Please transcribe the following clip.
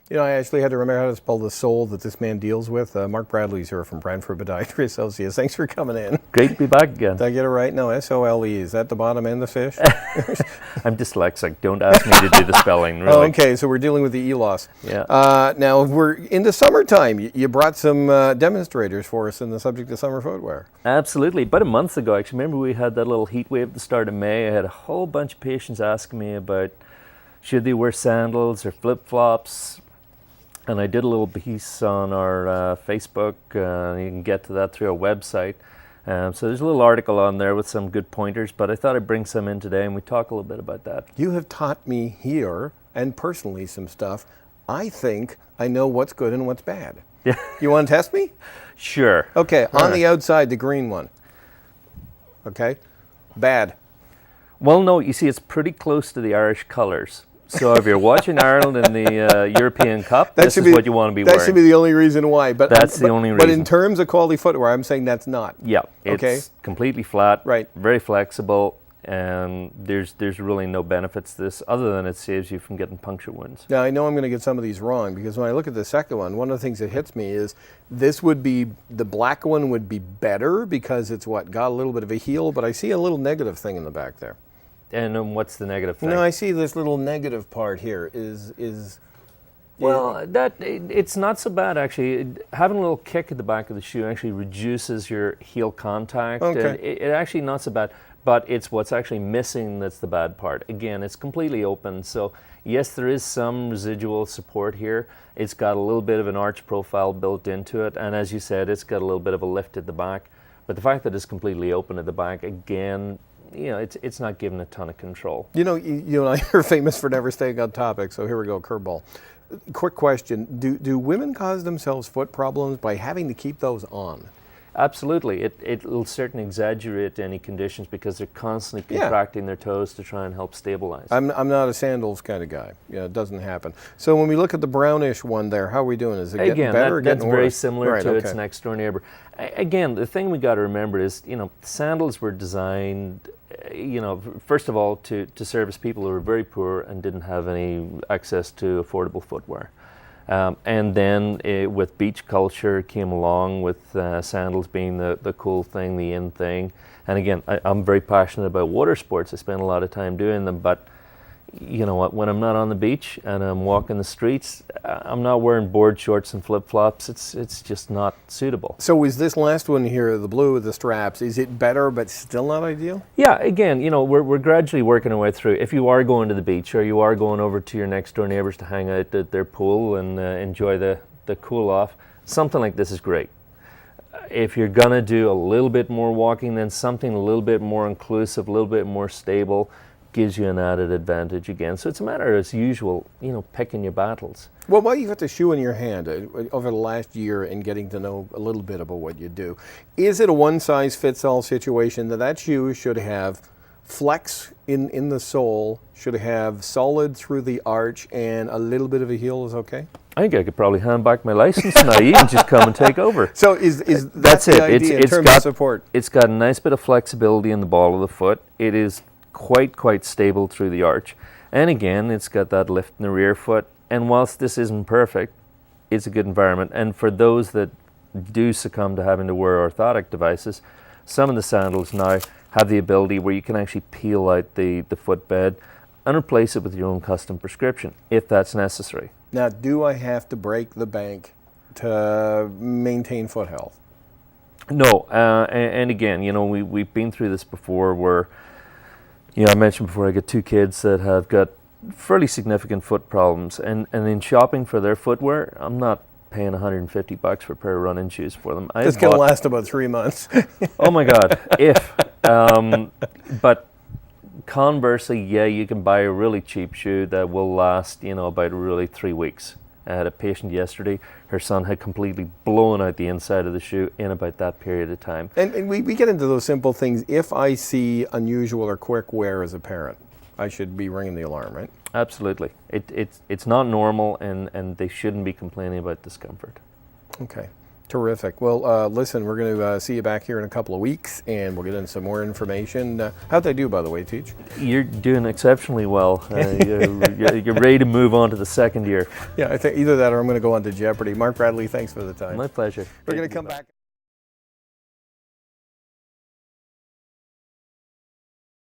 You know, I actually had to remember how to spell the sole that this man deals with. Mark Bradley's here from Brantford Podiatry Associates. Thanks for coming in. Great to be back again. Did I get it right? No, S-O-L-E. Is that the bottom end of the fish? I'm dyslexic. Don't ask me to do the spelling, really. Oh, okay, so we're dealing with the E-loss. Yeah. Now, we're into summertime. You brought some demonstrators for us in the subject of summer footwear. Absolutely. About a month ago, actually, remember we had that little heat wave at the start of May. I had a whole bunch of patients asking me about should they wear sandals or flip-flops. And I did a little piece on our Facebook. You can get to that through our website. So there's a little article on there with some good pointers, but I thought I'd bring some in today and we talk a little bit about that. You have taught me here, and personally some stuff. I think I know what's good and what's bad. Yeah. You want to test me? Sure. Okay, on the outside, the green one. Okay, bad. Well, no, you see, it's pretty close to the Irish colours. So if you're watching Ireland in the European Cup, this is what you want to be wearing. That should be the only reason why. But that's the only reason. But in terms of quality footwear, I'm saying that's not. Yeah, it's completely flat, right? Very flexible, and there's really no benefits to this other than it saves you from getting puncture wounds. Now, I know I'm going to get some of these wrong because when I look at the second one of the things that hits me is this would be, the black one would be better because it's got a little bit of a heel, but I see a little negative thing in the back there. And what's the negative thing? No, I see this little negative part here well, it's not so bad actually. Having a little kick at the back of the shoe actually reduces your heel contact. Okay. It actually not so bad, but it's what's actually missing that's the bad part. Again, it's completely open, so yes, there is some residual support here. It's got a little bit of an arch profile built into it, and as you said, it's got a little bit of a lift at the back. But the fact that it's completely open at the back, again, you know, it's not given a ton of control. You know, you and I are famous for never staying on topic, so here we go, curveball. Quick question, do women cause themselves foot problems by having to keep those on? Absolutely. It'll certainly exaggerate any conditions because they're constantly contracting their toes to try and help stabilize. I'm not a sandals kind of guy. Yeah, it doesn't happen. So when we look at the brownish one there, how are we doing? Is it getting better or getting worse? That's very similar to its next door neighbor. Again, the thing we got to remember is, you know, sandals were designed, you know, first of all, to service people who were very poor and didn't have any access to affordable footwear. And then with beach culture came along with sandals being the cool thing, the in thing. And again, I'm very passionate about water sports. I spend a lot of time doing them, but you know what, when I'm not on the beach and I'm walking the streets, I'm not wearing board shorts and flip-flops. It's just not suitable. So is this last one here, the blue with the straps, is it better but still not ideal? Yeah, again, you know, we're gradually working our way through. If you are going to the beach or you are going over to your next door neighbors to hang out at their pool and enjoy the cool off, something like this is great. If you're gonna do a little bit more walking, then something a little bit more inclusive, a little bit more stable, gives you an added advantage again. So it's a matter, as usual, you know, picking your battles. Well, while you've got the shoe in your hand over the last year and getting to know a little bit about what you do, is it a one-size-fits-all situation that shoe should have flex in the sole, should have solid through the arch, and a little bit of a heel is okay? I think I could probably hand back my license now. You can just come and take over. So is that's the idea in terms of support? It's got a nice bit of flexibility in the ball of the foot. It is quite stable through the arch, and again, it's got that lift in the rear foot. And whilst this isn't perfect, it's a good environment. And for those that do succumb to having to wear orthotic devices, some of the sandals now have the ability where you can actually peel out the footbed and replace it with your own custom prescription if that's necessary. Now, do I have to break the bank to maintain foot health? No, and again, you know, we've been through this before where, you know, I mentioned before I got two kids that have got fairly significant foot problems, and in shopping for their footwear, I'm not paying $150 for a pair of running shoes for them. It's going to last about 3 months. Oh my God, but conversely, yeah, you can buy a really cheap shoe that will last, you know, about really 3 weeks. I had a patient yesterday, her son had completely blown out the inside of the shoe in about that period of time. And we get into those simple things. If I see unusual or quick wear as a parent, I should be ringing the alarm, right? Absolutely. It's not normal, and they shouldn't be complaining about discomfort. Okay. Terrific. Well, listen, we're going to see you back here in a couple of weeks, and we'll get into some more information. How'd they do, by the way, Teach? You're doing exceptionally well. You're ready to move on to the second year. Yeah, I think either that or I'm going to go on to Jeopardy. Mark Bradley, thanks for the time. My pleasure. We're going to come back.